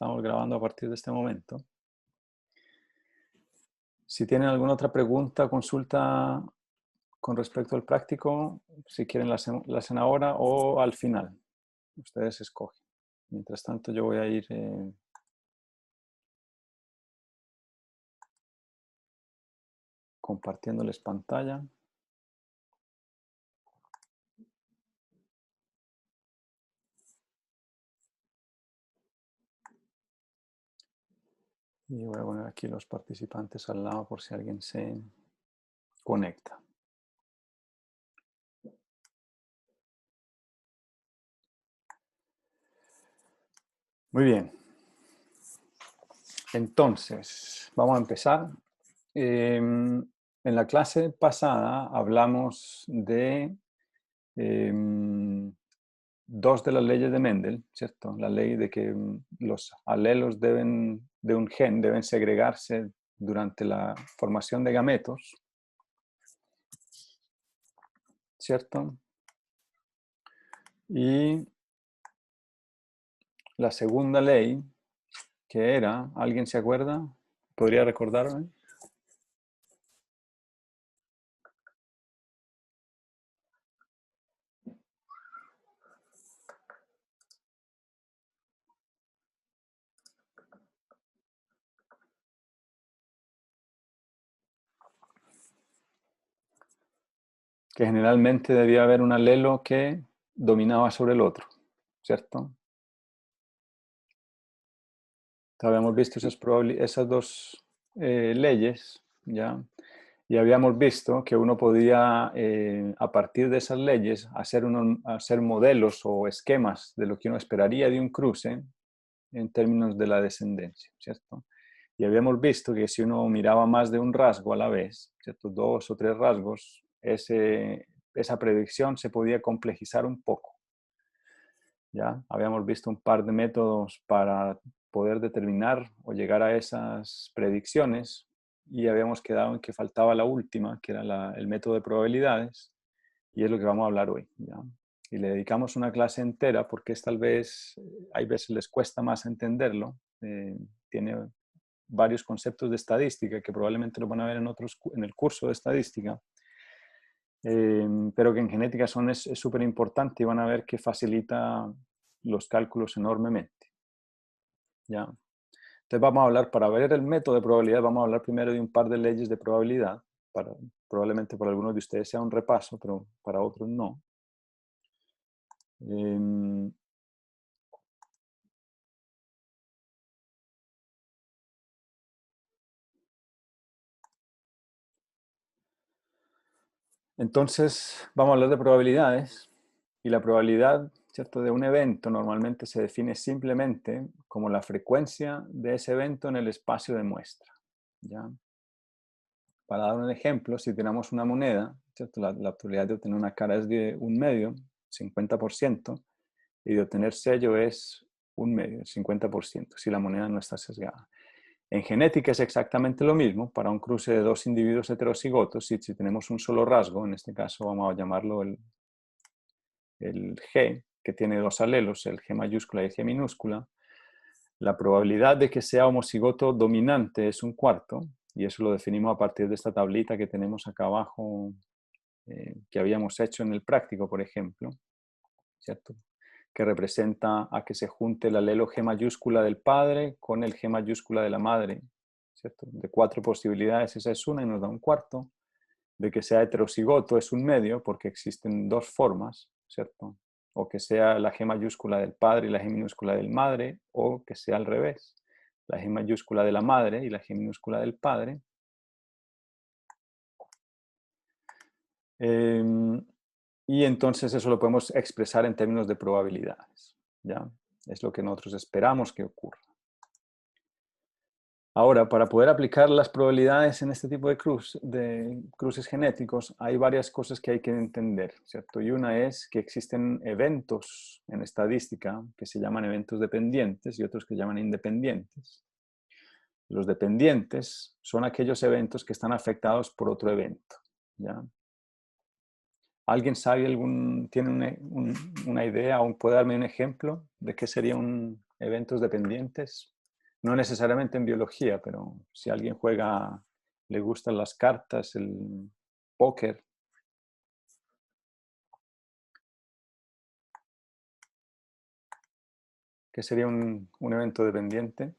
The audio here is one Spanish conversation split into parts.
Estamos grabando a partir de este momento. Si tienen alguna otra pregunta, consulta con respecto al práctico, si quieren la hacen ahora o al final. Ustedes escogen. Mientras tanto, yo voy a ir compartiéndoles pantalla. Y voy a poner aquí los participantes al lado por si alguien se conecta. Muy bien. Entonces, vamos a empezar. En la clase pasada hablamos de dos de las leyes de Mendel, ¿cierto? La ley de que los alelos de un gen deben segregarse durante la formación de gametos, ¿cierto? Y la segunda ley, que era, ¿alguien se acuerda? ¿Podría recordarme? Que generalmente debía haber un alelo que dominaba sobre el otro, ¿cierto? Habíamos visto esas dos leyes, ¿ya? Y habíamos visto que uno podía, a partir de esas leyes, hacer modelos o esquemas de lo que uno esperaría de un cruce en términos de la descendencia, ¿cierto? Y habíamos visto que si uno miraba más de un rasgo a la vez, ¿cierto? 2 o 3 rasgos, esa predicción se podía complejizar un poco. ¿Ya? Habíamos visto un par de métodos para poder determinar o llegar a esas predicciones y habíamos quedado en que faltaba la última, que era el método de probabilidades, y es lo que vamos a hablar hoy, ¿ya? Y le dedicamos una clase entera porque tal vez, hay veces les cuesta más entenderlo, tiene varios conceptos de estadística que probablemente lo van a ver en el curso de estadística, pero que en genética es súper importante y van a ver que facilita los cálculos enormemente. ¿Ya? Entonces vamos a hablar, para ver el método de probabilidad, vamos a hablar primero de un par de leyes de probabilidad. Probablemente para algunos de ustedes sea un repaso, pero para otros no. Entonces vamos a hablar de probabilidades. Y la probabilidad, ¿cierto?, de un evento normalmente se define simplemente como la frecuencia de ese evento en el espacio de muestra. ¿Ya? Para dar un ejemplo, si tenemos una moneda, ¿cierto?, la probabilidad de obtener una cara es de 1/2, 50%, y de obtener sello es 1/2, 50%, si la moneda no está sesgada. En genética es exactamente lo mismo para un cruce de dos individuos heterocigotos, y si tenemos un solo rasgo, en este caso vamos a llamarlo el G, que tiene dos alelos, el G mayúscula y el G minúscula, la probabilidad de que sea homocigoto dominante es 1/4, y eso lo definimos a partir de esta tablita que tenemos acá abajo, que habíamos hecho en el práctico, por ejemplo, ¿cierto? Que representa a que se junte el alelo G mayúscula del padre con el G mayúscula de la madre, ¿cierto? De 4 posibilidades, esa es una y nos da 1/4. De que sea heterocigoto es 1/2, porque existen dos formas, ¿cierto? O que sea la G mayúscula del padre y la G minúscula del madre, o que sea al revés, la G mayúscula de la madre y la G minúscula del padre. Y entonces eso lo podemos expresar en términos de probabilidades, ¿ya? Es lo que nosotros esperamos que ocurra. Ahora, para poder aplicar las probabilidades en este tipo de cruces genéticos, hay varias cosas que hay que entender, ¿cierto? Y una es que existen eventos en estadística que se llaman eventos dependientes y otros que llaman independientes. Los dependientes son aquellos eventos que están afectados por otro evento, ¿ya? ¿Alguien sabe tiene una idea o puede darme un ejemplo de qué sería un eventos dependientes. No necesariamente en biología, pero si alguien juega, le gustan las cartas, el póker. ¿Qué sería un evento dependiente?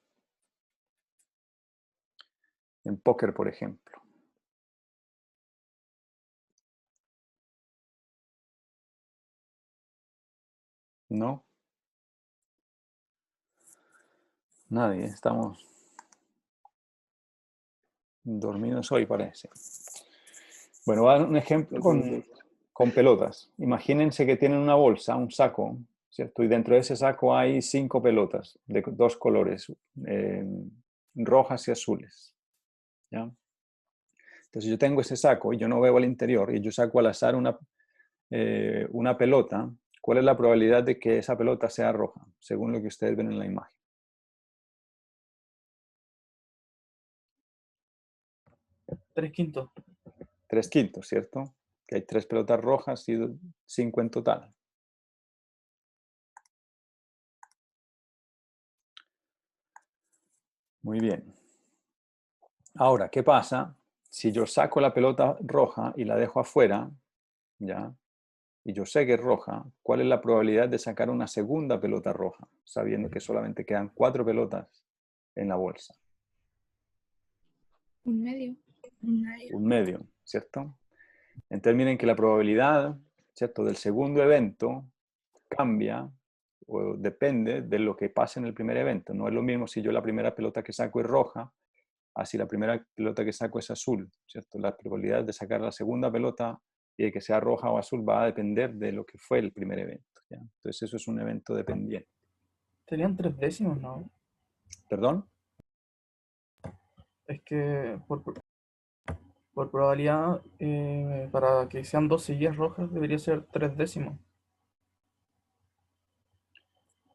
En póker, por ejemplo. ¿No? Nadie. Estamos dormidos hoy, parece. Bueno, voy a dar un ejemplo con pelotas. Imagínense que tienen una bolsa, un saco, ¿cierto? Y dentro de ese saco hay 5 pelotas de 2 colores, rojas y azules. ¿Ya? Entonces yo tengo ese saco y yo no veo al interior y yo saco al azar una pelota. ¿Cuál es la probabilidad de que esa pelota sea roja, según lo que ustedes ven en la imagen? 3/5. 3/5, ¿cierto? Que hay 3 pelotas rojas y 5 en total. Muy bien. Ahora, ¿qué pasa si yo saco la pelota roja y la dejo afuera, ¿ya? Y yo sé que es roja, ¿cuál es la probabilidad de sacar una segunda pelota roja, sabiendo que solamente quedan 4 pelotas en la bolsa? Un medio. Un medio, ¿cierto? Entonces miren que la probabilidad, ¿cierto?, del segundo evento cambia o depende de lo que pase en el primer evento. No es lo mismo si yo la primera pelota que saco es roja, así la primera pelota que saco es azul, ¿cierto? La probabilidad de sacar la segunda pelota y de que sea roja o azul va a depender de lo que fue el primer evento, ¿ya? Entonces eso es un evento dependiente. Serían 3/10, ¿no? ¿Perdón? Es que por probabilidad, para que sean 2 seguidas rojas, debería ser 3/10.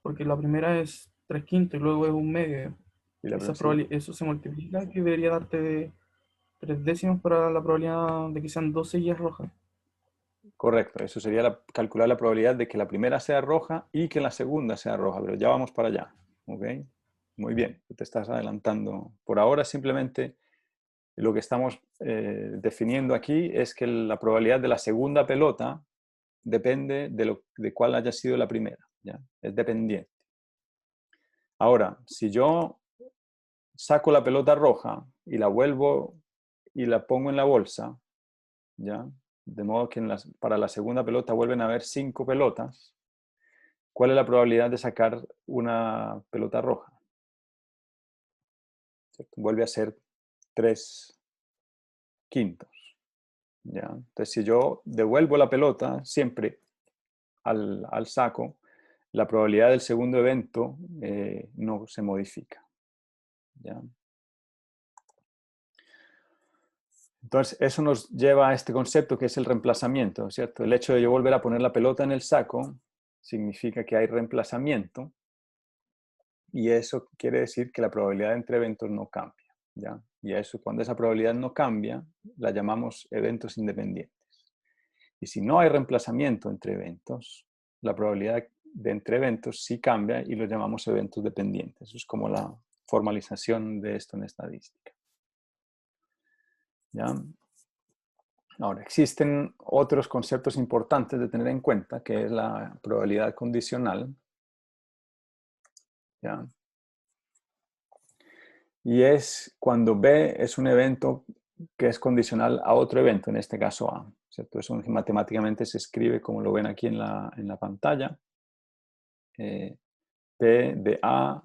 Porque la primera es 3/5 y luego es un medio. Y la primera, sí, Eso se multiplica, que debería darte 3/10 para la probabilidad de que sean 2 seguidas rojas. correcto. Eso sería calcular la probabilidad de que la primera sea roja y que la segunda sea roja, pero ya vamos para allá, ¿ok? Muy bien, te estás adelantando. Por ahora simplemente lo que estamos definiendo aquí es que la probabilidad de la segunda pelota depende de cuál haya sido la primera, ¿ya? Es dependiente. Ahora, si yo saco la pelota roja y la vuelvo y la pongo en la bolsa, ¿ya? De modo que para la segunda pelota vuelven a haber 5 pelotas, ¿cuál es la probabilidad de sacar una pelota roja? ¿Cierto? Vuelve a ser 3/5. ¿Ya? Entonces, si yo devuelvo la pelota siempre al saco, la probabilidad del segundo evento no se modifica. ¿Ya? Entonces, eso nos lleva a este concepto que es el reemplazamiento, ¿cierto? El hecho de yo volver a poner la pelota en el saco significa que hay reemplazamiento y eso quiere decir que la probabilidad entre eventos no cambia, ¿ya? Y eso, cuando esa probabilidad no cambia, la llamamos eventos independientes. Y si no hay reemplazamiento entre eventos, la probabilidad de entre eventos sí cambia y los llamamos eventos dependientes. Eso es como la formalización de esto en estadística. ¿Ya? Ahora, existen otros conceptos importantes de tener en cuenta, que es la probabilidad condicional. ¿Ya? Y es cuando B es un evento que es condicional a otro evento, en este caso A, ¿cierto? Eso matemáticamente se escribe como lo ven aquí en la pantalla. P de A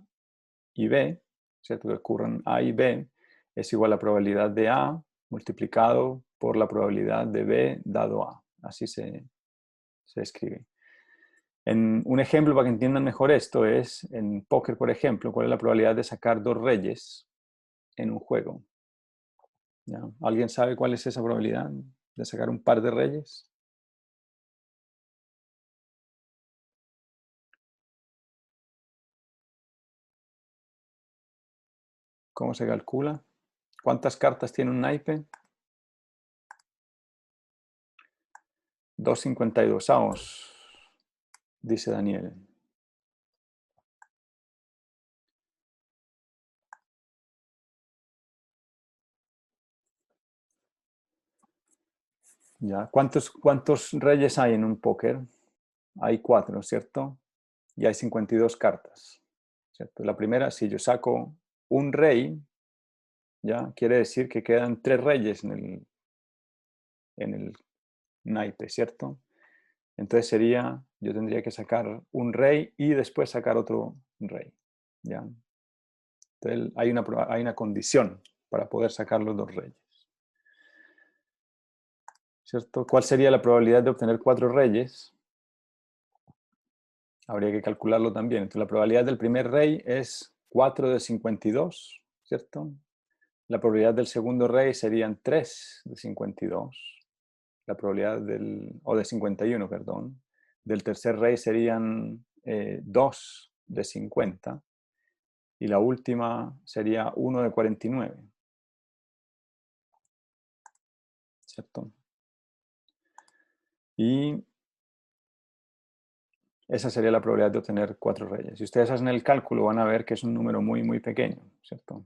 y B, ¿cierto? Que ocurran A y B, es igual a la probabilidad de A multiplicado por la probabilidad de B dado A. Así se escribe. En un ejemplo para que entiendan mejor esto es, en póker, por ejemplo, ¿cuál es la probabilidad de sacar 2 reyes en un juego? ¿Ya? ¿Alguien sabe cuál es esa probabilidad de sacar un par de reyes? ¿Cómo se calcula? ¿Cuántas cartas tiene un naipe? 2/52, dice Daniel. ¿Ya? ¿Cuántos reyes hay en un póker? Hay 4, ¿cierto? Y hay 52 cartas, ¿cierto? La primera, si yo saco un rey, ya quiere decir que quedan 3 reyes en el naipe, ¿cierto? Entonces yo tendría que sacar un rey y después sacar otro rey, ¿ya? Entonces hay una condición para poder sacar los 2 reyes, ¿cierto? ¿Cuál sería la probabilidad de obtener 4 reyes? Habría que calcularlo también. Entonces, la probabilidad del primer rey es 4 de 52, ¿cierto? La probabilidad del segundo rey serían 3 de 52. La probabilidad o de 51, perdón. Del tercer rey serían 2 de 50. Y la última sería 1 de 49. ¿Cierto? Y esa sería la probabilidad de obtener 4 reyes. Si ustedes hacen el cálculo, van a ver que es un número muy, muy pequeño, ¿cierto?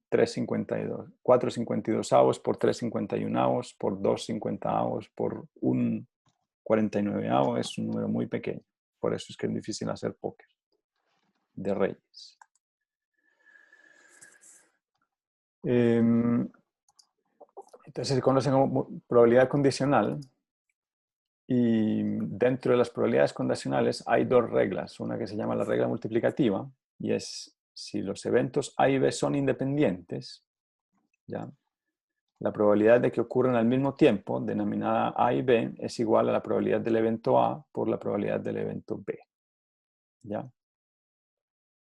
3,52. 4,52 avos por 3,51 avos por 2,50 avos por 1,49 avos es un número muy pequeño. Por eso es que es difícil hacer póker de reyes. Entonces se conoce como probabilidad condicional. Y dentro de las probabilidades condicionales hay 2 reglas. Una que se llama la regla multiplicativa, y es si los eventos A y B son independientes, ¿ya? La probabilidad de que ocurran al mismo tiempo, denominada A y B, es igual a la probabilidad del evento A por la probabilidad del evento B. ¿Ya?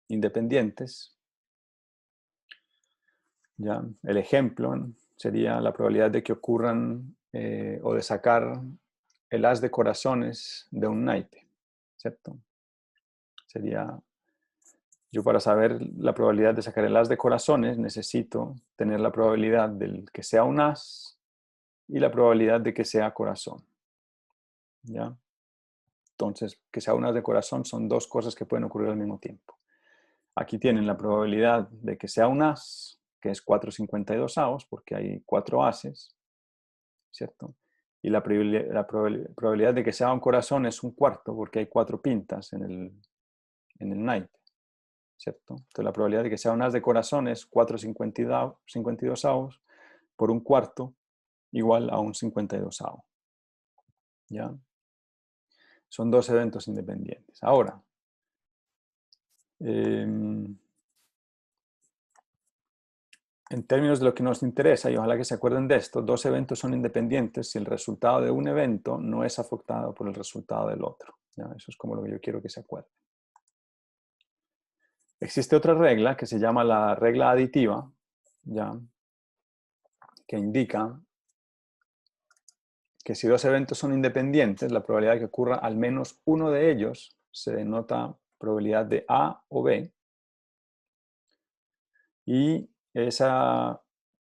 Independientes. ¿Ya? El ejemplo sería la probabilidad de que ocurran o de sacar el as de corazones de un naipe, ¿cierto? Sería, yo para saber la probabilidad de sacar el as de corazones necesito tener la probabilidad del que sea un as y la probabilidad de que sea corazón. ¿Ya? Entonces, que sea un as de corazón son 2 cosas que pueden ocurrir al mismo tiempo. Aquí tienen la probabilidad de que sea un as, que es 4,52 avos, porque hay 4 ases, ¿cierto? Y la probabilidad de que sea un corazón es un cuarto, porque hay 4 pintas en el naipe, ¿cierto? Entonces la probabilidad de que sea un as de corazón es 4,52 avos por un cuarto, igual a un 52 avos. ¿Ya? Son 2 eventos independientes. Ahora, en términos de lo que nos interesa, y ojalá que se acuerden de esto, 2 eventos son independientes si el resultado de un evento no es afectado por el resultado del otro. ¿Ya? Eso es como lo que yo quiero que se acuerden. Existe otra regla que se llama la regla aditiva, ¿ya? Que indica que si 2 eventos son independientes, la probabilidad de que ocurra al menos uno de ellos se denota probabilidad de A o B. Y esa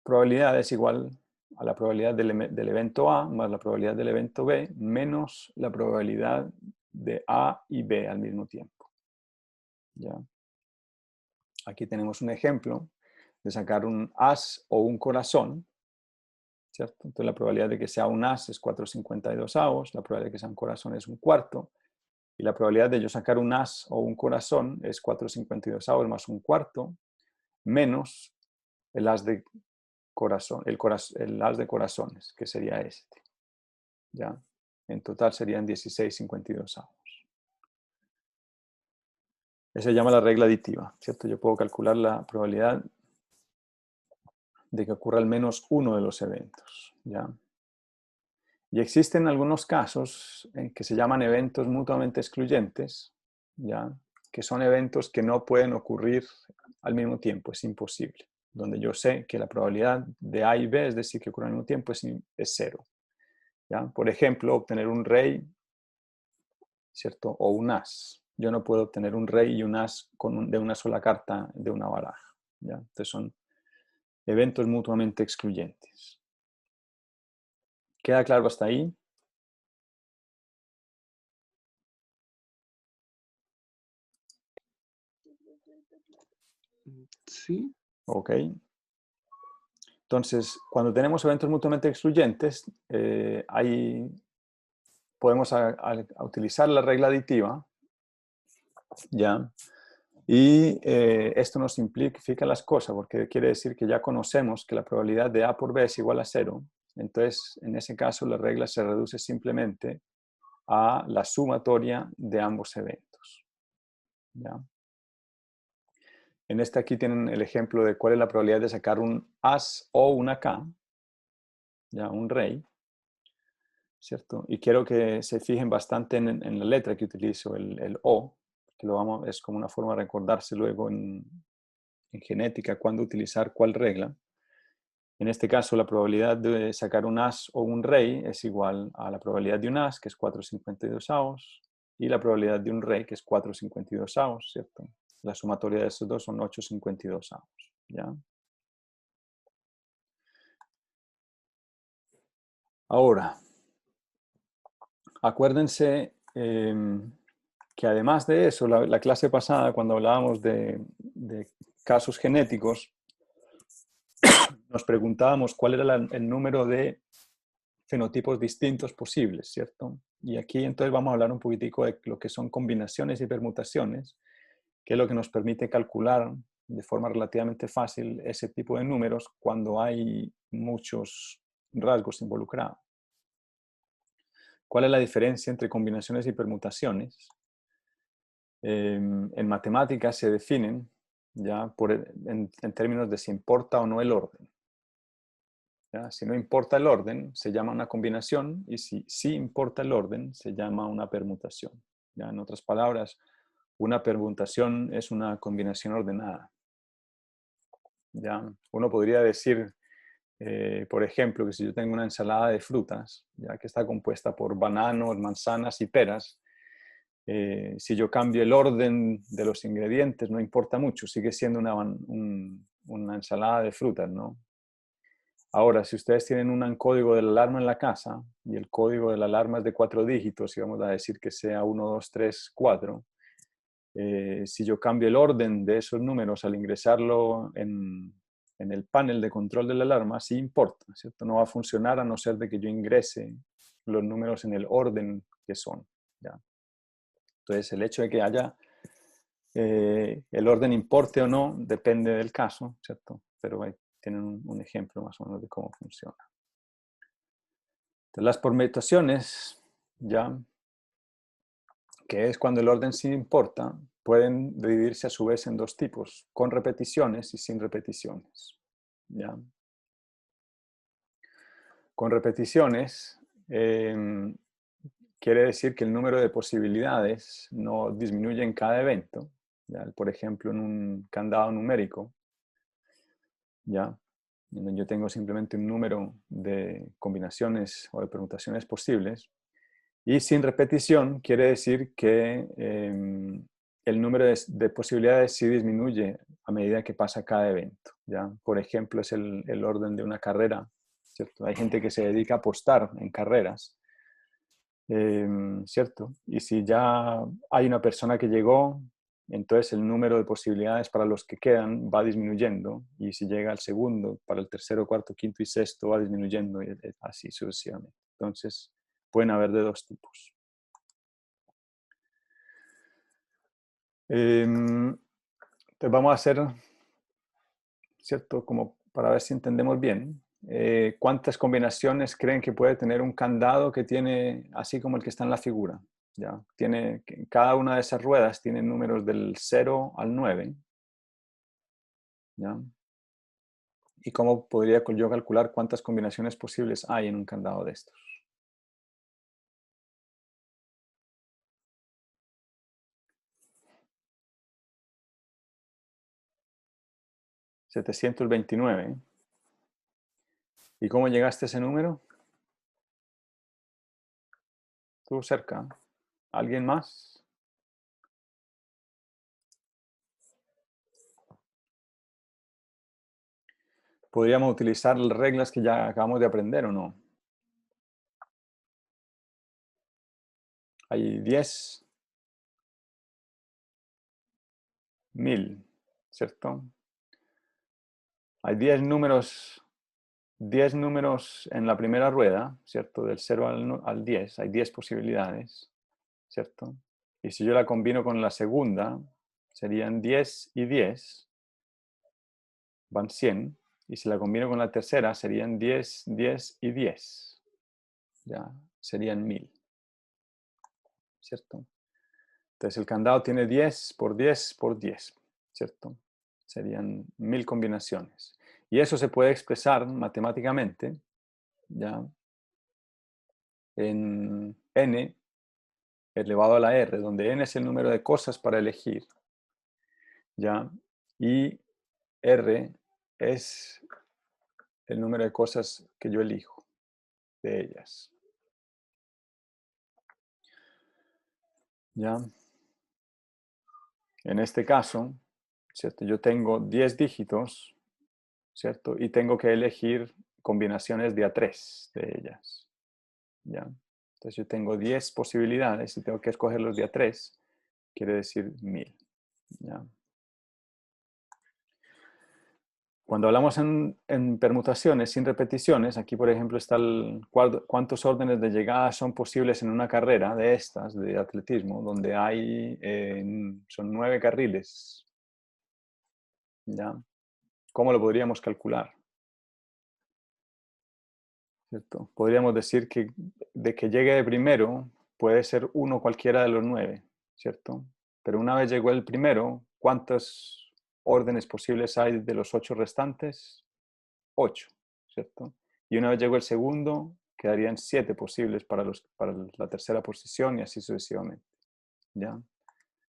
probabilidad es igual a la probabilidad del evento A más la probabilidad del evento B menos la probabilidad de A y B al mismo tiempo. ¿Ya? Aquí tenemos un ejemplo de sacar un as o un corazón, ¿cierto? Entonces la probabilidad de que sea un as es 4,52 avos, la probabilidad de que sea un corazón es un cuarto, y la probabilidad de yo sacar un as o un corazón es 4,52 avos más un cuarto, menos el as de corazón, el as de corazones, que sería este. ¿Ya? En total serían 16,52 avos. Esa se llama la regla aditiva, ¿cierto? Yo puedo calcular la probabilidad de que ocurra al menos uno de los eventos, ¿ya? Y existen algunos casos que se llaman eventos mutuamente excluyentes, ¿ya? Que son eventos que no pueden ocurrir al mismo tiempo, es imposible. Donde yo sé que la probabilidad de A y B, es decir, que ocurran al mismo tiempo, es 0. ¿Ya? Por ejemplo, obtener un rey, ¿cierto? O un as. Yo no puedo obtener un rey y un as de una sola carta de una baraja. ¿Ya? Entonces son eventos mutuamente excluyentes. ¿Queda claro hasta ahí? Sí. Ok. Entonces, cuando tenemos eventos mutuamente excluyentes, podemos utilizar la regla aditiva, ¿ya? Y esto nos simplifica las cosas, porque quiere decir que ya conocemos que la probabilidad de A por B es igual a 0. Entonces, en ese caso, la regla se reduce simplemente a la sumatoria de ambos eventos, ¿ya? En este aquí tienen el ejemplo de cuál es la probabilidad de sacar un as o una K, ¿ya? Un rey, ¿cierto? Y quiero que se fijen bastante en la letra que utilizo, el O, que es como una forma de recordarse luego en genética cuándo utilizar cuál regla. En este caso, la probabilidad de sacar un as o un rey es igual a la probabilidad de un as, que es 4/52, y la probabilidad de un rey, que es 4/52, ¿cierto? La sumatoria de estos dos son 8/52, ¿ya? Ahora, acuérdense que además de eso, la clase pasada, cuando hablábamos de casos genéticos, nos preguntábamos cuál era el número de fenotipos distintos posibles, ¿cierto? Y aquí entonces vamos a hablar un poquitico de lo que son combinaciones y permutaciones, que es lo que nos permite calcular de forma relativamente fácil ese tipo de números cuando hay muchos rasgos involucrados. ¿Cuál es la diferencia entre combinaciones y permutaciones? En matemáticas se definen ya en términos de si importa o no el orden. ¿Ya? Si no importa el orden, se llama una combinación, y si sí importa el orden, se llama una permutación. ¿Ya? En otras palabras, una permutación es una combinación ordenada. ¿Ya? Uno podría decir, por ejemplo, que si yo tengo una ensalada de frutas, ya que está compuesta por bananos, manzanas y peras, si yo cambio el orden de los ingredientes, no importa mucho, sigue siendo una ensalada de frutas, ¿no? Ahora, si ustedes tienen un código de la alarma en la casa y el código de la alarma es de 4 dígitos, y vamos a decir que sea 1, 2, 3, 4, si yo cambio el orden de esos números al ingresarlo en el panel de control de la alarma, sí importa, ¿cierto? No va a funcionar a no ser de que yo ingrese los números en el orden que son, ¿ya? Entonces, el hecho de que haya el orden importe o no depende del caso, ¿cierto? Pero ahí tienen un ejemplo más o menos de cómo funciona. Entonces, las permutaciones, ya, que es cuando el orden sí importa, pueden dividirse a su vez en dos tipos, con repeticiones y sin repeticiones. ¿Ya? Con repeticiones quiere decir que el número de posibilidades no disminuye en cada evento. ¿Ya? Por ejemplo, en un candado numérico, ¿ya? Yo tengo simplemente un número de combinaciones o de permutaciones posibles. Y sin repetición quiere decir que el número de posibilidades sí disminuye a medida que pasa cada evento, ¿ya? Por ejemplo, es el orden de una carrera, ¿cierto? Hay gente que se dedica a apostar en carreras, ¿cierto? Y si ya hay una persona que llegó, entonces el número de posibilidades para los que quedan va disminuyendo, y si llega al segundo, para el tercero, cuarto, quinto y sexto va disminuyendo, y así sucesivamente. Entonces, pueden haber de dos tipos. Entonces vamos a hacer, ¿cierto? Como para ver si entendemos bien. ¿Cuántas combinaciones creen que puede tener un candado que tiene, así como el que está en la figura? ¿Ya? Cada una de esas ruedas tiene números del 0 al 9. ¿Ya? ¿Y cómo podría yo calcular cuántas combinaciones posibles hay en un candado de estos? 729. ¿Y cómo llegaste a ese número? ¿Tú cerca? ¿Alguien más? ¿Podríamos utilizar las reglas que ya acabamos de aprender o no? Hay 10.000, ¿cierto? Hay 10 números 10 números en la primera rueda, ¿cierto? Del 0 al 10, hay 10 posibilidades, ¿cierto? Y si yo la combino con la segunda, serían 10 y 10, van 100. Y si la combino con la tercera, serían 10, 10 y 10. Ya, serían 1000, ¿cierto? Entonces el candado tiene 10 por 10 por 10, ¿cierto? Serían 1000 combinaciones. Y eso se puede expresar matemáticamente, ¿ya? En n elevado a la r, donde n es el número de cosas para elegir, ¿ya? Y r es el número de cosas que yo elijo de ellas, ¿ya? En este caso, ¿cierto? Yo tengo 10 dígitos, ¿cierto? Y tengo que elegir combinaciones de a 3 de ellas, ¿ya? Entonces yo tengo 10 posibilidades y tengo que escoger los de a 3, quiere decir 1000, ¿ya? Cuando hablamos en permutaciones sin repeticiones, aquí por ejemplo está cuántos órdenes de llegada son posibles en una carrera de estas, de atletismo, donde hay, son 9 carriles, ¿ya? ¿Cómo lo podríamos calcular? ¿Cierto? Podríamos decir que de que llegue de primero puede ser uno cualquiera de los 9, ¿cierto? Pero una vez llegó el primero, ¿cuántas órdenes posibles hay de los 8 restantes? 8, ¿cierto? Y una vez llegó el segundo, quedarían 7 posibles para la tercera posición y así sucesivamente, ¿ya?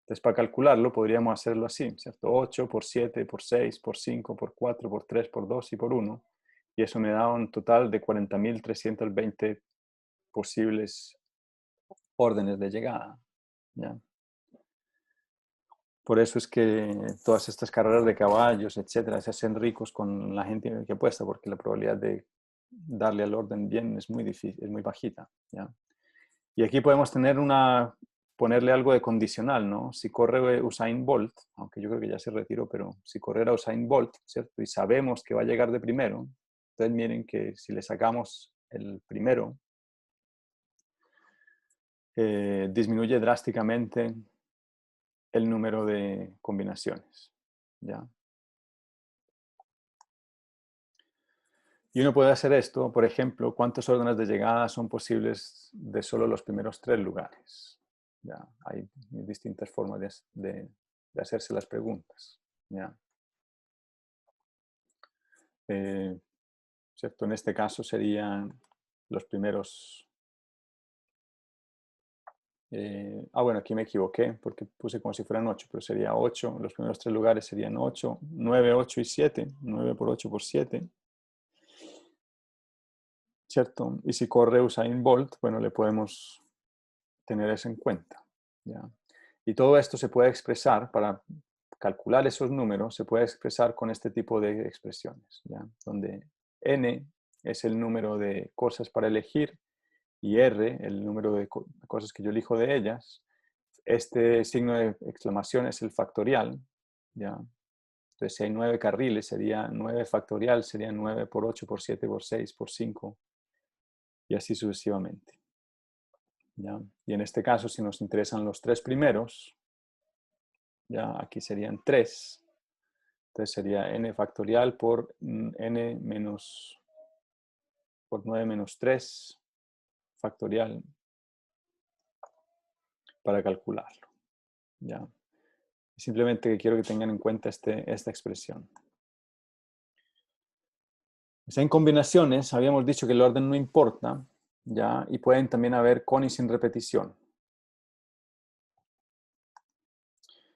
Entonces, para calcularlo, podríamos hacerlo así, ¿cierto? 8 por 7, por 6, por 5, por 4, por 3, por 2 y por 1. Y eso me da un total de 40.320 posibles órdenes de llegada, ¿ya? Por eso es que todas estas carreras de caballos, etcétera, se hacen ricos con la gente que apuesta, porque la probabilidad de darle al orden bien es muy difícil, es muy bajita, ¿ya? Y aquí podemos ponerle algo de condicional, ¿no? Si corre Usain Bolt, aunque yo creo que ya se retiró, pero si corriera Usain Bolt, ¿cierto? Y sabemos que va a llegar de primero, entonces miren que si le sacamos el primero, disminuye drásticamente el número de combinaciones, ¿ya? Y uno puede hacer esto, por ejemplo, ¿cuántas órdenes de llegada son posibles de solo los primeros 3 lugares? ¿Ya? Hay distintas formas de hacerse las preguntas, ¿ya? ¿Cierto? En este caso serían los primeros... bueno, aquí me equivoqué porque puse como si fueran 8, pero sería 8, los primeros 3 lugares serían 8, 9, 8 y 7, 9 por 8 por 7. ¿Cierto? Y si corre Usain Bolt, bueno, le podemos tener eso en cuenta, ¿ya? Y todo esto se puede expresar, para calcular esos números, se puede expresar con este tipo de expresiones, ¿ya? Donde n es el número de cosas para elegir y r, el número de cosas que yo elijo de ellas. Este signo de exclamación es el factorial, ¿ya? Entonces, si hay 9 carriles, sería 9 factorial, sería 9 por 8, por 7, por 6, por 5, y así sucesivamente, ¿ya? Y en este caso, si nos interesan los 3 primeros, ya aquí serían 3. Entonces sería n factorial por n menos, por 9 menos 3 factorial para calcularlo, ¿ya? Simplemente quiero que tengan en cuenta esta expresión. Pues en combinaciones, habíamos dicho que el orden no importa, ¿ya? Y pueden también haber con y sin repetición.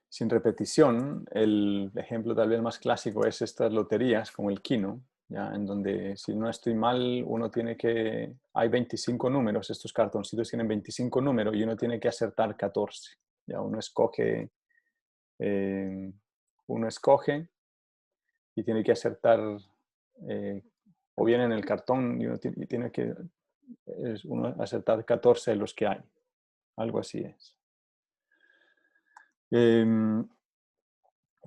Sin repetición, el ejemplo tal vez más clásico es estas loterías como el Keno, ¿ya? En donde, si no estoy mal, hay 25 números, estos cartoncitos tienen 25 números y uno tiene que acertar 14. ¿Ya? Eh, uno escoge y tiene que acertar, o bien en el cartón, y tiene que uno acertar 14 de los que hay. Algo así es.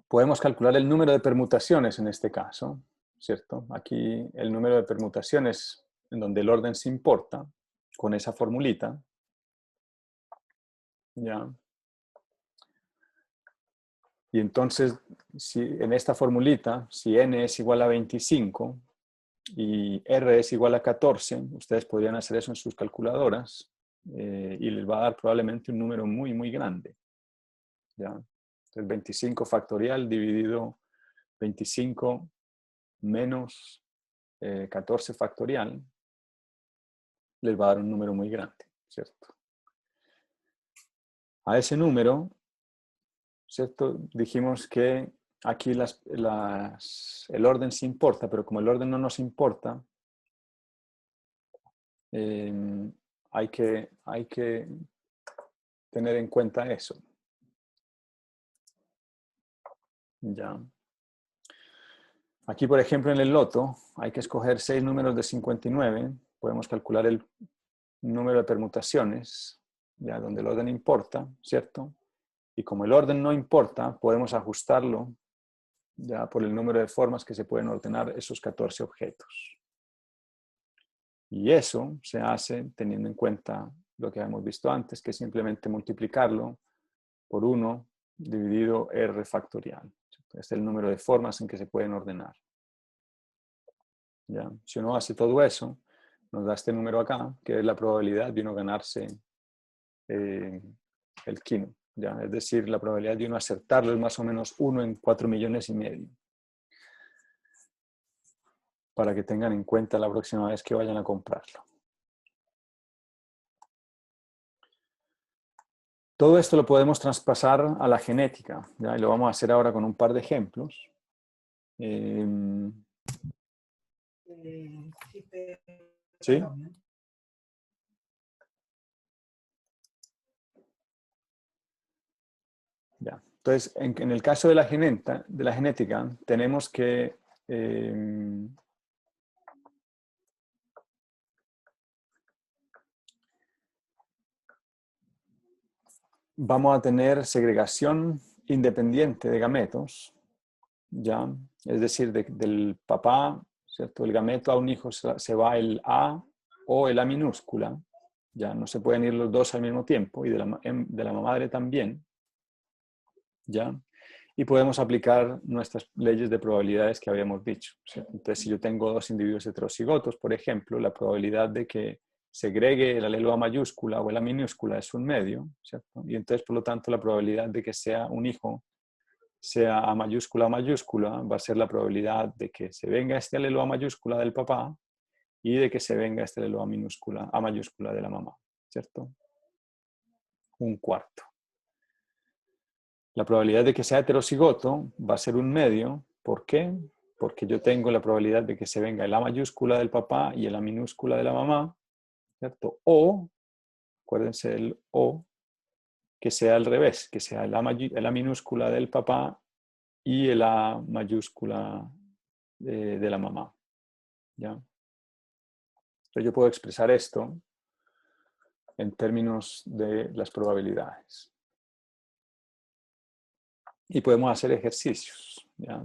Podemos calcular el número de permutaciones en este caso, ¿cierto? Aquí el número de permutaciones en donde el orden se importa con esa formulita, ¿ya? Y entonces, si en esta formulita, si n es igual a 25 y r es igual a 14, ustedes podrían hacer eso en sus calculadoras y les va a dar probablemente un número muy, muy grande, ¿ya? Entonces, 25 factorial dividido 25 menos 14 factorial les va a dar un número muy grande, ¿cierto? A ese número, ¿cierto? Dijimos que aquí el orden sí importa, pero como el orden no nos importa, hay que tener en cuenta eso. Ya. Aquí, por ejemplo, en el loto, hay que escoger 6 números de 59. Podemos calcular el número de permutaciones, ya donde el orden importa, ¿cierto? Y como el orden no importa, podemos ajustarlo ya por el número de formas que se pueden ordenar esos 14 objetos. Y eso se hace teniendo en cuenta lo que hemos visto antes, que es simplemente multiplicarlo por 1 dividido r factorial. Este es el número de formas en que se pueden ordenar. ¿Ya? Si uno hace todo eso, nos da este número acá, que es la probabilidad de uno ganarse el quino. ¿Ya? Es decir, la probabilidad de uno acertarlo es más o menos 1 en 4,5 millones. Para que tengan en cuenta la próxima vez que vayan a comprarlo. Todo esto lo podemos traspasar a la genética, ¿ya? Y lo vamos a hacer ahora con un par de ejemplos. ¿Sí? Ya. Entonces, en el caso de la genética tenemos que vamos a tener segregación independiente de gametos, ¿ya? Es decir, del papá, ¿cierto? El gameto a un hijo se va el A o el A minúscula, ya no se pueden ir los dos al mismo tiempo, y de la madre también, ¿ya? Y podemos aplicar nuestras leyes de probabilidades que habíamos dicho, ¿cierto? Entonces, si yo tengo dos individuos heterocigotos, por ejemplo, la probabilidad de que segregue el alelo A mayúscula o el A minúscula es 1/2, ¿cierto? Y entonces, por lo tanto, la probabilidad de que sea un hijo sea A mayúscula o mayúscula, va a ser la probabilidad de que se venga este alelo A mayúscula del papá y de que se venga este alelo A mayúscula de la mamá, ¿cierto? 1/4. La probabilidad de que sea heterocigoto va a ser 1/2. ¿Por qué? Porque yo tengo la probabilidad de que se venga el A mayúscula del papá y el A minúscula de la mamá, ¿cierto? O, acuérdense del O, que sea al revés, que sea el A minúscula del papá y el A mayúscula de la mamá, ¿ya? Entonces yo puedo expresar esto en términos de las probabilidades. Y podemos hacer ejercicios, ¿ya?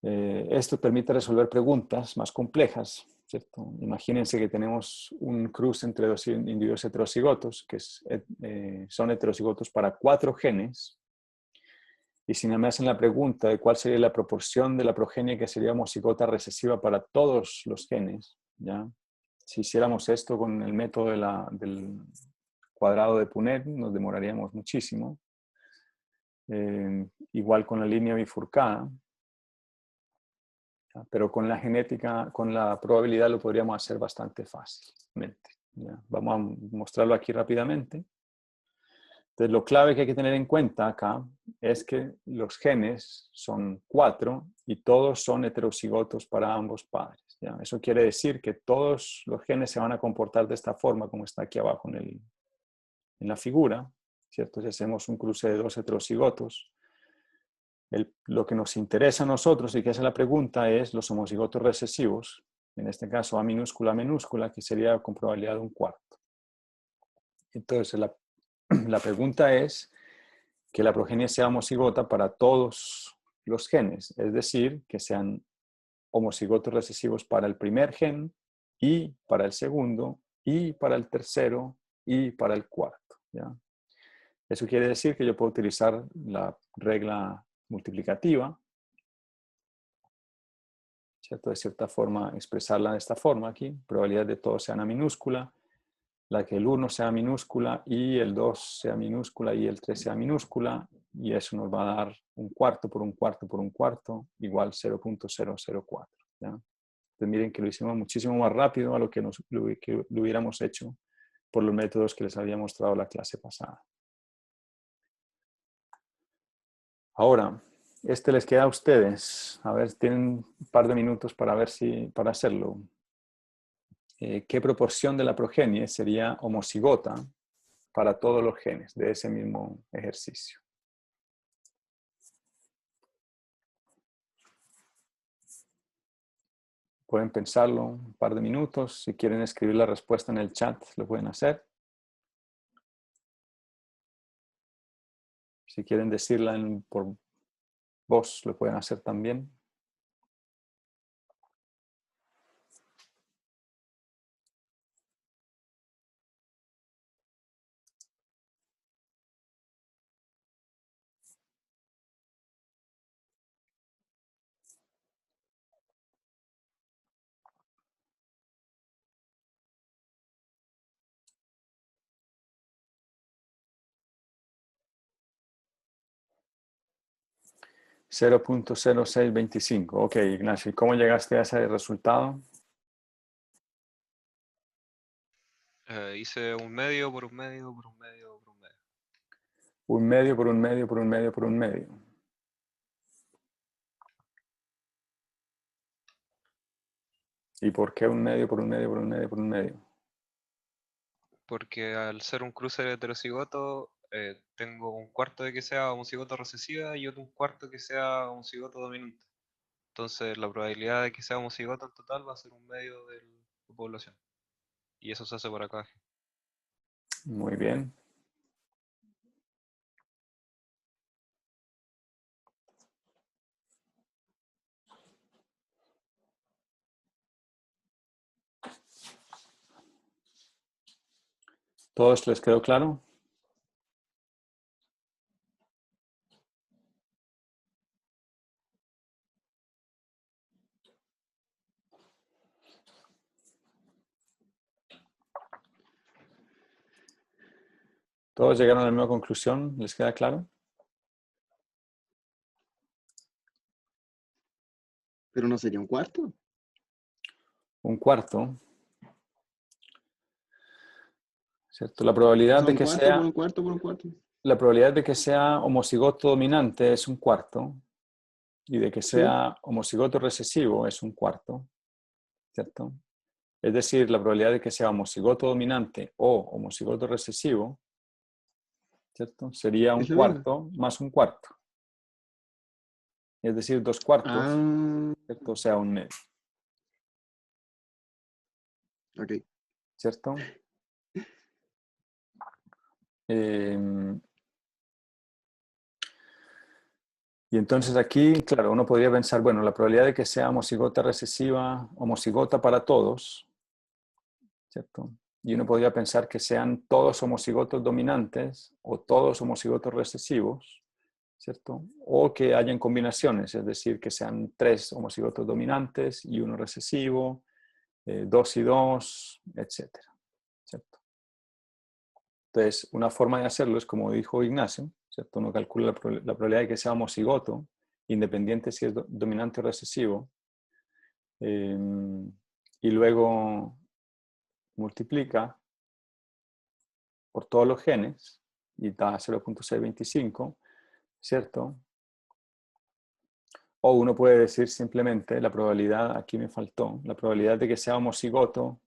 Esto permite resolver preguntas más complejas, ¿cierto? Imagínense que tenemos un cruce entre dos individuos heterocigotos, que son heterocigotos para 4 genes, y si me hacen la pregunta de cuál sería la proporción de la progenie que sería homocigota recesiva para todos los genes, ¿ya? Si hiciéramos esto con el método del cuadrado de Punnett, nos demoraríamos muchísimo. Igual con la línea bifurcada. Pero con la genética, con la probabilidad lo podríamos hacer bastante fácilmente. ¿Ya? Vamos a mostrarlo aquí rápidamente. Entonces, lo clave que hay que tener en cuenta acá es que los genes son 4 y todos son heterocigotos para ambos padres, ¿ya? Eso quiere decir que todos los genes se van a comportar de esta forma, como está aquí abajo en la figura, ¿cierto? Si hacemos un cruce de 2 heterocigotos, lo que nos interesa a nosotros y que hace la pregunta es los homocigotos recesivos, en este caso A minúscula, que sería con probabilidad de 1/4. Entonces, la pregunta es que la progenie sea homocigota para todos los genes, es decir, que sean homocigotos recesivos para el primer gen, y para el segundo, y para el tercero, y para el cuarto, ¿ya? Eso quiere decir que yo puedo utilizar la regla multiplicativa, ¿cierto? De cierta forma, expresarla de esta forma aquí, probabilidad de todo sea una minúscula, la que el 1 sea minúscula, y el 2 sea minúscula, y el 3 sea minúscula, y eso nos va a dar un cuarto por un cuarto por un cuarto, igual 0.004, ¿ya? Entonces miren que lo hicimos muchísimo más rápido a lo que lo hubiéramos hecho por los métodos que les había mostrado la clase pasada. Ahora, este les queda a ustedes. A ver, tienen un par de minutos para ver para hacerlo. ¿Qué proporción de la progenie sería homocigota para todos los genes de ese mismo ejercicio? Pueden pensarlo un par de minutos. Si quieren escribir la respuesta en el chat, lo pueden hacer. Si quieren decirla por voz, lo pueden hacer también. .0625. Ok, Ignacio, ¿y cómo llegaste a ese resultado? Hice un medio por un medio por un medio por un medio. Un medio por un medio por un medio por un medio. ¿Y por qué un medio por un medio por un medio por un medio? Porque al ser un cruce heterocigoto, tengo un cuarto de que sea homocigoto recesiva y otro un cuarto que sea homocigoto dominante. Entonces la probabilidad de que sea homocigoto en total va a ser un medio de la población. Y eso se hace por acá. Muy bien. ¿Todos les quedó claro? ¿Todos llegaron a la misma conclusión? ¿Les queda claro? ¿Pero no sería un cuarto? Un cuarto, ¿cierto? La O probabilidad sea, de un que cuarto por sea, un cuarto por un cuarto. la probabilidad de que sea homocigoto dominante es un cuarto, y de que Sí, sea homocigoto recesivo es un cuarto, ¿cierto? Es decir, la probabilidad de que sea homocigoto dominante o homocigoto recesivo, ¿cierto? Sería un es la misma. cuarto más un cuarto. Es decir, 2/4, Ah, ¿cierto? O sea, un medio, ok. ¿cierto? Y entonces aquí, claro, uno podría pensar, bueno, la probabilidad de que sea homocigota recesiva, homocigota para todos, ¿cierto? Y uno podría pensar que sean todos homocigotos dominantes o todos homocigotos recesivos, ¿cierto? O que hayan combinaciones, es decir, que sean 3 homocigotos dominantes y 1 recesivo, 2 y 2, etcétera, ¿cierto? Entonces, una forma de hacerlo es como dijo Ignacio, ¿cierto? Uno calcula la probabilidad de que sea homocigoto, independiente si es dominante o recesivo, y luego multiplica por todos los genes y da 0.625, ¿cierto? O uno puede decir simplemente la probabilidad, aquí me faltó, la probabilidad de que sea homocigoto,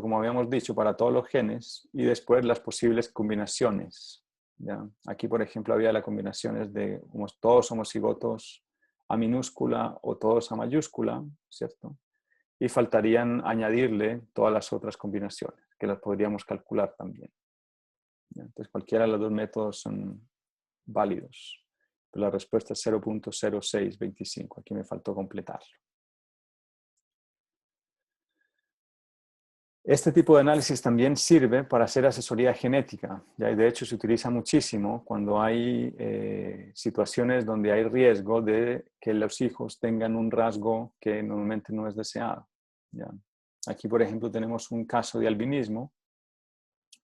como habíamos dicho, para todos los genes, y después las posibles combinaciones, ¿ya? Aquí, por ejemplo, había las combinaciones de todos homocigotos a minúscula o todos a mayúscula, ¿cierto? Y faltarían añadirle todas las otras combinaciones, que las podríamos calcular también, ¿ya? Entonces, cualquiera de los dos métodos son válidos. Pero la respuesta es 0.0625. Aquí me faltó completarlo. Este tipo de análisis también sirve para hacer asesoría genética. ¿Ya? Y de hecho se utiliza muchísimo cuando hay situaciones donde hay riesgo de que los hijos tengan un rasgo que normalmente no es deseado. ¿Ya? Aquí, por ejemplo, tenemos un caso de albinismo,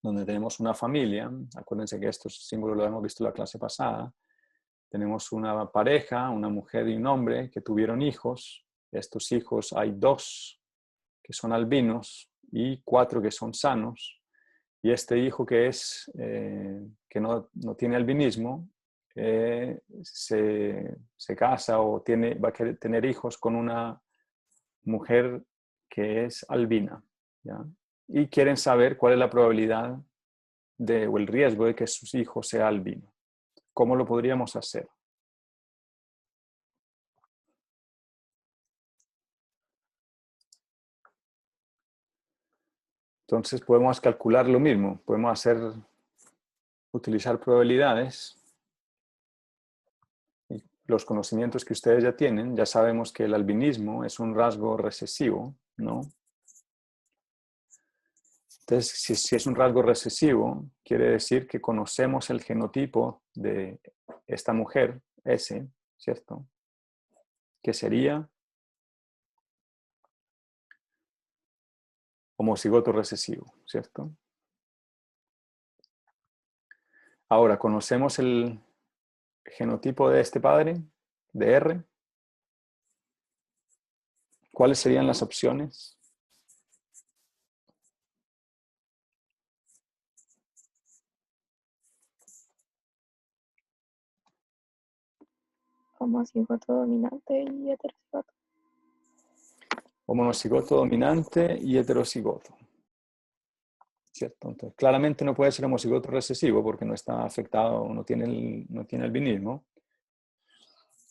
donde tenemos una familia. Acuérdense que estos símbolos los hemos visto en la clase pasada. Tenemos una pareja, una mujer y un hombre que tuvieron hijos. Estos hijos, hay 2 que son albinos y 4 que son sanos. Y este hijo que no tiene albinismo, se casa o va a querer tener hijos con una mujer que es albina, ¿ya? Y quieren saber cuál es la probabilidad o el riesgo de que sus hijos sea albino. ¿Cómo lo podríamos hacer? Entonces podemos calcular lo mismo. Podemos utilizar probabilidades. Y los conocimientos que ustedes ya tienen, ya sabemos que el albinismo es un rasgo recesivo, ¿no? Entonces, si es un rasgo recesivo, quiere decir que conocemos el genotipo de esta mujer, S, ¿cierto? Que sería homocigoto recesivo, ¿cierto? Ahora, conocemos el genotipo de este padre, de R. ¿Cuáles serían las opciones? Homocigoto dominante y heterocigoto. Homocigoto dominante y heterocigoto. ¿Cierto? Entonces, claramente no puede ser homocigoto recesivo porque no está afectado, no tiene albinismo.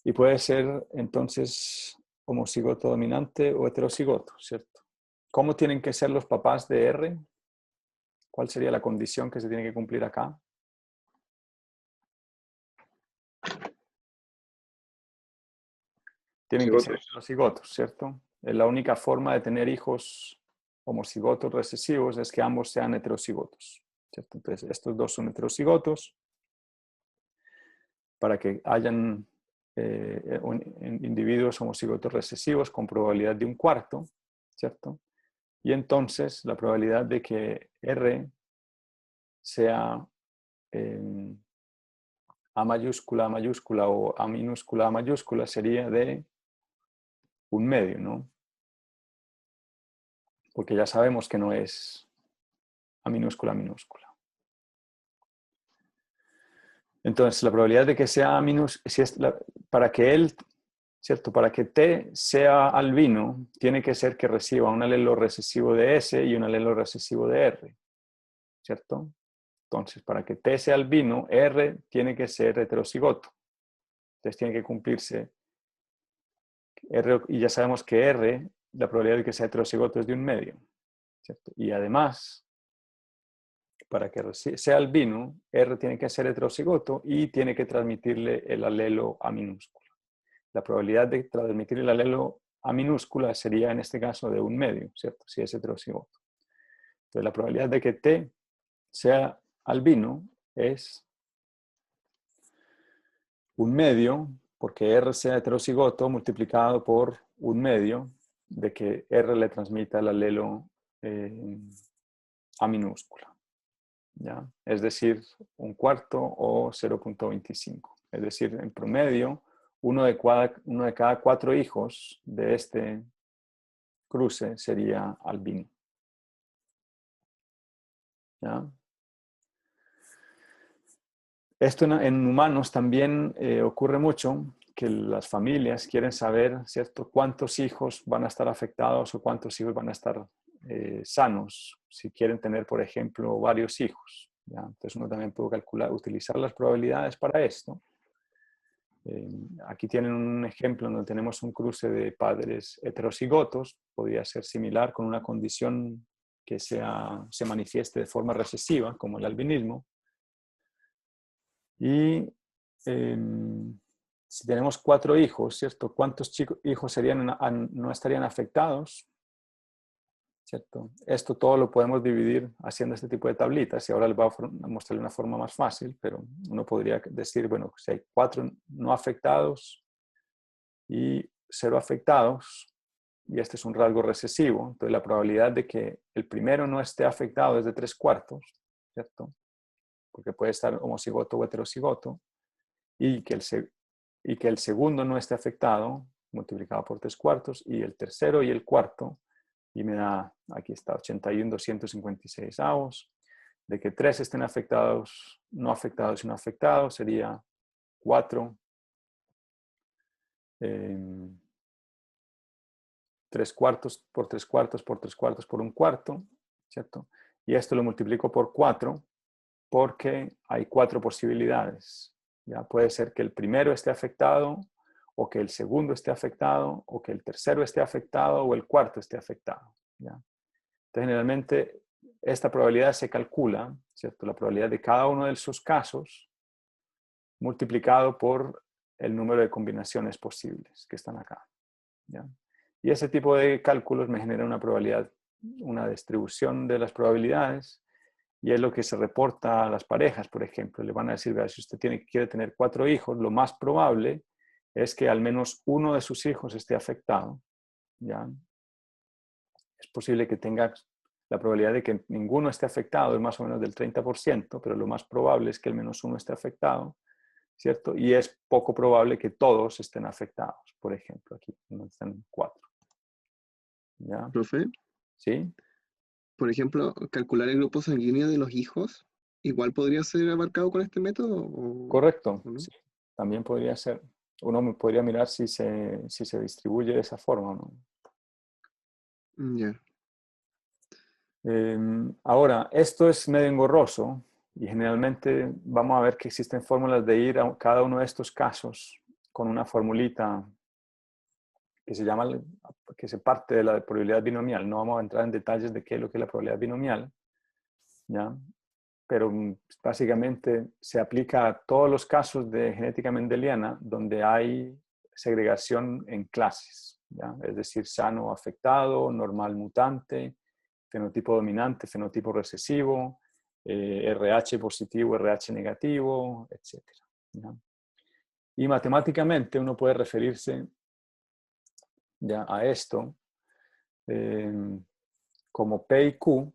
Y puede ser entonces homocigoto dominante o heterocigoto, ¿cierto? ¿Cómo tienen que ser los papás de R? ¿Cuál sería la condición que se tiene que cumplir acá? Tienen que ser heterocigotos, ¿cierto? Es la única forma de tener hijos homocigotos recesivos es que ambos sean heterocigotos, ¿cierto? Entonces, estos 2 son heterocigotos. Para que hayan individuos homocigotos recesivos con probabilidad de 1/4, ¿cierto? Y entonces la probabilidad de que R sea A mayúscula o A minúscula sería de 1/2, ¿no? Porque ya sabemos que no es A minúscula. Entonces, la probabilidad de que sea para que él, ¿cierto? Para que T sea albino, tiene que ser que reciba un alelo recesivo de S y un alelo recesivo de R, ¿cierto? Entonces, para que T sea albino, R tiene que ser heterocigoto. Entonces, tiene que cumplirse R, y ya sabemos que R, la probabilidad de que sea heterocigoto es de 1/2, ¿cierto? Y además, para que sea albino, R tiene que ser heterocigoto y tiene que transmitirle el alelo A minúscula. La probabilidad de transmitir el alelo A minúscula sería en este caso de 1/2, ¿cierto? Si es heterocigoto. Entonces la probabilidad de que T sea albino es 1/2, porque R sea heterocigoto, multiplicado por 1/2 de que R le transmita el alelo A minúscula. ¿Ya? Es decir, 1/4 o 0.25. Es decir, en promedio, uno de cada 4 hijos de este cruce sería albino. ¿Ya? Esto en humanos también ocurre mucho, que las familias quieren saber, ¿cierto?, cuántos hijos van a estar afectados o cuántos hijos van a estar sanos, si quieren tener, por ejemplo, varios hijos. ¿Ya? Entonces uno también puede utilizar las probabilidades para esto. Aquí tienen un ejemplo donde tenemos un cruce de padres heterocigotos, podría ser similar con una condición que se manifieste de forma recesiva, como el albinismo. Y Si tenemos 4 hijos, ¿cierto? ¿Cuántos hijos no estarían afectados? ¿Cierto? Esto todo lo podemos dividir haciendo este tipo de tablitas y ahora les voy a mostrar una forma más fácil, pero uno podría decir, bueno, si hay 4 no afectados y 0 afectados, y este es un rasgo recesivo, entonces la probabilidad de que el primero no esté afectado es de 3/4, ¿cierto? Porque puede estar homocigoto o heterocigoto, y que el segundo no esté afectado, multiplicado por 3/4, y el tercero y el cuarto, y me da, aquí está, 81/256, de que 3 estén afectados, no afectados y no afectados, sería 4, 3/4 por 3/4 por 3/4 por 1/4, ¿cierto? Y esto lo multiplico por 4 porque hay 4 posibilidades. Ya puede ser que el primero esté afectado, o que el segundo esté afectado, o que el tercero esté afectado, o el cuarto esté afectado. ¿Ya? Entonces, generalmente, esta probabilidad se calcula, ¿cierto? La probabilidad de cada uno de esos casos multiplicado por el número de combinaciones posibles que están acá. ¿Ya? Y ese tipo de cálculos me genera una probabilidad, una distribución de las probabilidades, y es lo que se reporta a las parejas, por ejemplo. Le van a decir, vea, si usted quiere tener 4 hijos, lo más probable es que al menos uno de sus hijos esté afectado. ¿Ya? Es posible que tenga la probabilidad de que ninguno esté afectado, es más o menos del 30%, pero lo más probable es que al menos uno esté afectado, ¿cierto? Y es poco probable que todos estén afectados, por ejemplo, aquí donde están 4. ¿Ya? Profe, ¿Sí? por ejemplo, calcular el grupo sanguíneo de los hijos, igual podría ser abarcado con este método, Correcto, ¿o no? sí. También podría ser. Uno podría mirar si se distribuye de esa forma, ¿no? Ya. Ahora, esto es medio engorroso y generalmente vamos a ver que existen fórmulas de ir a cada uno de estos casos con una formulita que se llama, que se parte de la probabilidad binomial. No vamos a entrar en detalles de qué es lo que es la probabilidad binomial, ¿ya? Pero básicamente se aplica a todos los casos de genética mendeliana donde hay segregación en clases, ¿ya? Es decir, sano o afectado, normal mutante, fenotipo dominante, fenotipo recesivo, RH positivo, RH negativo, etc. ¿Ya? Y matemáticamente uno puede referirse ya a esto como P y Q.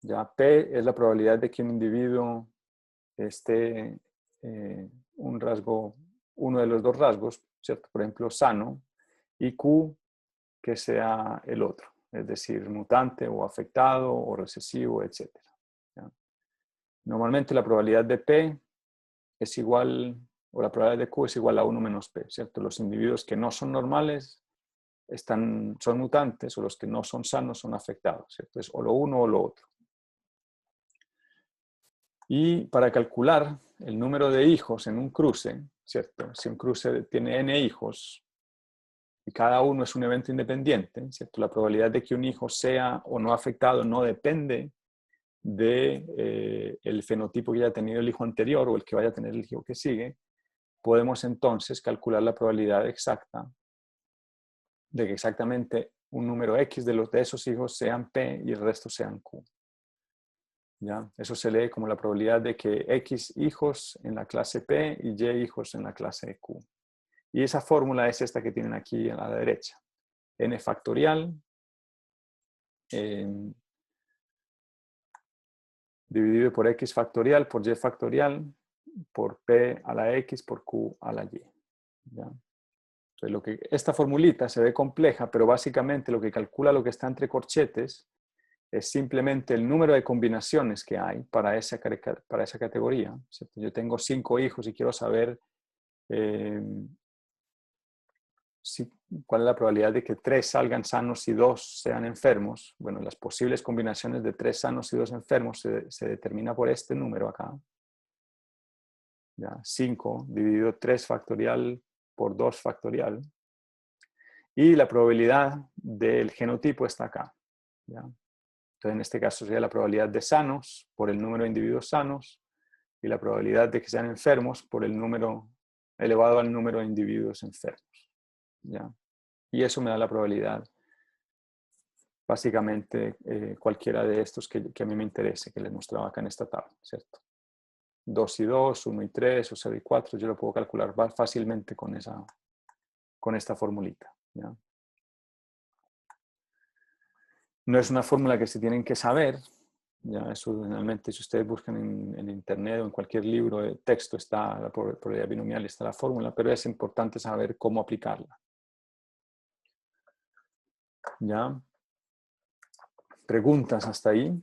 Ya P es la probabilidad de que un individuo esté un rasgo, uno de los dos rasgos, ¿cierto? Por ejemplo, sano, y Q que sea el otro, es decir, mutante o afectado o recesivo, etc. ¿Ya? Normalmente la probabilidad de P es igual, o la probabilidad de Q es igual a 1 menos P, ¿cierto? Los individuos que no son normales son mutantes, o los que no son sanos son afectados, ¿cierto? Es o lo uno o lo otro. Y para calcular el número de hijos en un cruce, ¿cierto? Si un cruce tiene n hijos y cada uno es un evento independiente, ¿cierto? La probabilidad de que un hijo sea o no afectado no depende de el fenotipo que haya tenido el hijo anterior o el que vaya a tener el hijo que sigue. Podemos entonces calcular la probabilidad exacta de que exactamente un número X de esos hijos sean P y el resto sean Q. ¿Ya? Eso se lee como la probabilidad de que X hijos en la clase P y Y hijos en la clase Q. Y esa fórmula es esta que tienen aquí a la derecha. N factorial dividido por X factorial por Y factorial por P a la X por Q a la Y. ¿Ya? Entonces, esta formulita se ve compleja, pero básicamente lo que calcula lo que está entre corchetes es simplemente el número de combinaciones que hay para esa categoría, ¿cierto? Yo tengo 5 hijos y quiero saber cuál es la probabilidad de que 3 salgan sanos y 2 sean enfermos. Bueno, las posibles combinaciones de 3 sanos y 2 enfermos se determina por este número acá. ¿Ya? 5 dividido 3 factorial por 2 factorial. Y la probabilidad del genotipo está acá. ¿Ya? Entonces, en este caso sería la probabilidad de sanos por el número de individuos sanos y la probabilidad de que sean enfermos por el número elevado al número de individuos enfermos, ¿ya? Y eso me da la probabilidad, básicamente, cualquiera de estos que a mí me interese, que les mostraba acá en esta tabla, ¿cierto? 2 y 2, 1 y 3, o 0 y 4, yo lo puedo calcular fácilmente con esta formulita, ¿ya? No es una fórmula que se tienen que saber, ya eso generalmente si ustedes buscan en internet o en cualquier libro de texto está la probabilidad binomial y está la fórmula, pero es importante saber cómo aplicarla. ¿Ya? ¿Preguntas hasta ahí?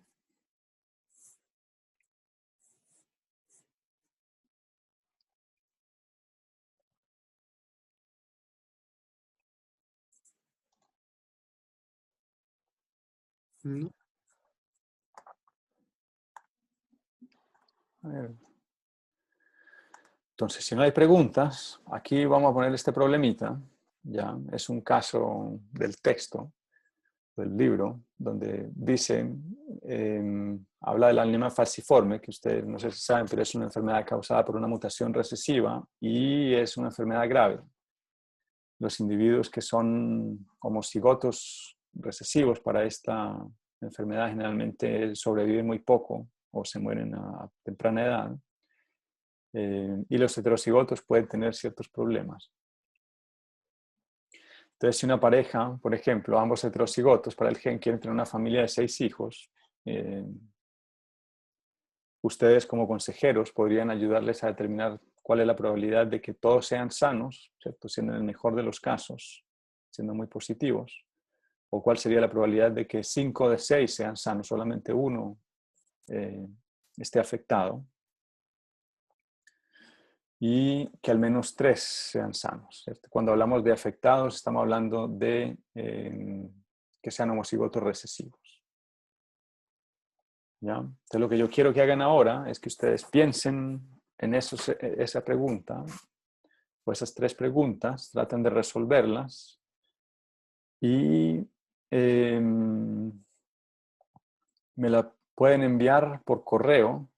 ¿No? A ver. Entonces, si no hay preguntas, aquí vamos a poner este problemita. Ya es un caso del texto, del libro, donde dice, habla del anemia falciforme, que ustedes no sé si saben, pero es una enfermedad causada por una mutación recesiva y es una enfermedad grave. Los individuos que son homocigotos recesivos para esta enfermedad generalmente sobreviven muy poco o se mueren a temprana edad. Y los heterocigotos pueden tener ciertos problemas. Entonces, si una pareja, por ejemplo, ambos heterocigotos para el gen quieren tener una familia de 6 hijos, ustedes como consejeros podrían ayudarles a determinar cuál es la probabilidad de que todos sean sanos, ¿cierto? Siendo en el mejor de los casos, siendo muy positivos, o cuál sería la probabilidad de que 5 de 6 sean sanos, solamente uno esté afectado, y que al menos 3 sean sanos, ¿cierto? Cuando hablamos de afectados, estamos hablando de que sean homocigotos recesivos. ¿Ya? Entonces, lo que yo quiero que hagan ahora es que ustedes piensen en esa pregunta, o esas 3 preguntas, traten de resolverlas y me la pueden enviar por correo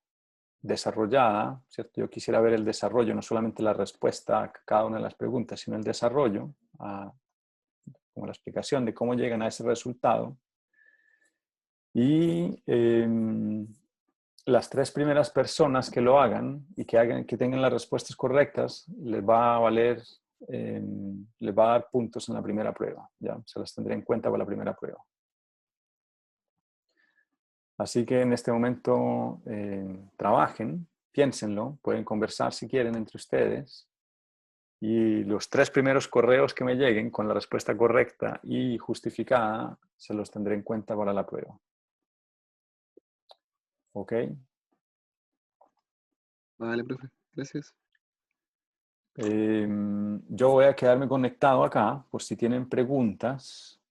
desarrollada, ¿cierto? Yo quisiera ver el desarrollo, no solamente la respuesta a cada una de las preguntas, sino el desarrollo, como la explicación de cómo llegan a ese resultado. Y las 3 primeras personas que lo hagan y que tengan las respuestas correctas, les va a valer, les va a dar puntos en la primera prueba. ¿Ya? Se las tendré en cuenta para la primera prueba. Así que en este momento trabajen, piénsenlo, pueden conversar si quieren entre ustedes. Y los 3 primeros correos que me lleguen con la respuesta correcta y justificada, se los tendré en cuenta para la prueba. ¿Ok? Vale, profe. Gracias. Yo voy a quedarme conectado acá por si tienen preguntas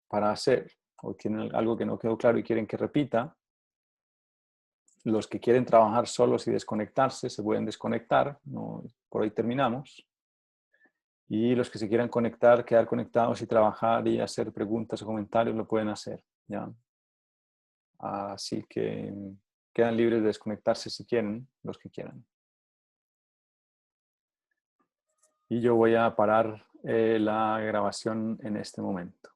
para hacer o tienen algo que no quedó claro y quieren que repita. Los que quieren trabajar solos y desconectarse se pueden desconectar. No, por hoy terminamos. Y los que se quieran conectar, quedar conectados y trabajar y hacer preguntas o comentarios lo pueden hacer. ¿Ya? Así que quedan libres de desconectarse si quieren, los que quieran. Y yo voy a parar la grabación en este momento.